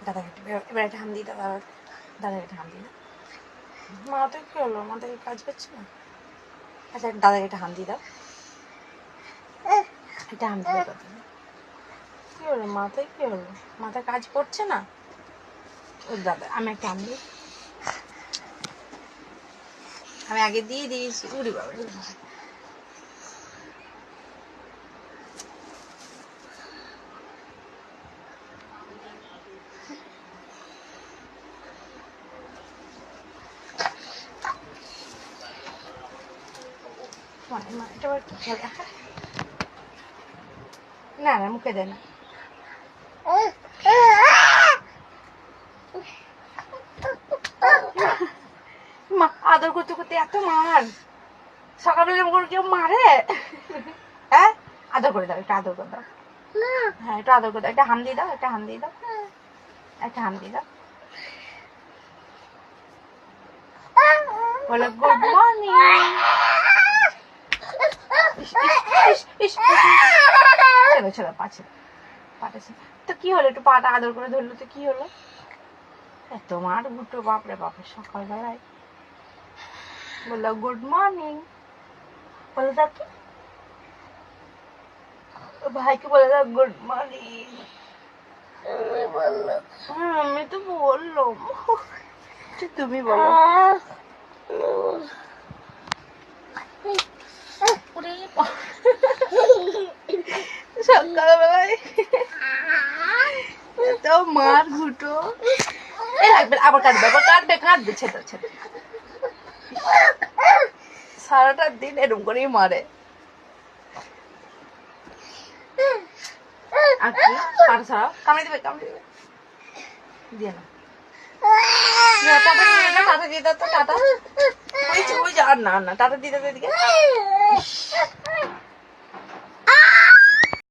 দাদাকে এবার একটা হাম দিই দাদা, দাদাকে একটা হাম দিই না। মাথায় কি হলো? মাথায় কাজ করছে না? আচ্ছা দাদাকে একটা হাম দিয়ে দাও, একটা হাম দিয়ে দাও। কি হলো মাথায়? কি হলো? মাথায় কাজ করছে না? ও দাদা আমি একটা হাম দিই, আমি আগে দিয়ে দিয়েছি। উড়ি বাবা, না না মুখে দেয় না। মা আদর করতে করতে এত মার, সকালবেলা এরকম করে কেউ মারে? হ্যাঁ আদর করে দাও, একটা আদর করে দাও। হ্যাঁ একটু আদর করে দাও, একটা হাম দিয়ে দাও, একটা হাম দিয়ে দাও, একটা হাম দিয়ে দাও। বলো গুড মর্নিং। ছেড়ো ছেড়ো পাচ্ছে পাঠাচ্ছে তো কি হলো? একটু পাটা আদর করে ধরলো তো কি হলো? তোমার গুটো বাপরে বাপরে সকালবেলায়। বললো গুড মর্নিং, বলে দাও কি ভাইকে, বলে দাও গুড মর্নিং। আমি তো বললো, তুমি বলো। সকালবেলায় এত মার ঘুটো, লাগবে আবার কাঁদবে, আবার কাঁদবে কাঁদবে, ছেড়ে ছেড়ে। সারাটা দিন এরকম করেই মারে। আর কি পাটা ছাড়াও, কামড়ে দিবে কামড়ে দিবে, দিয়ে না টাটা দিয়ে দাও, টাটা দিয়ে দাও তো, টাটা। ওই যে আর না না টাটা দিয়ে দাও এদিকে।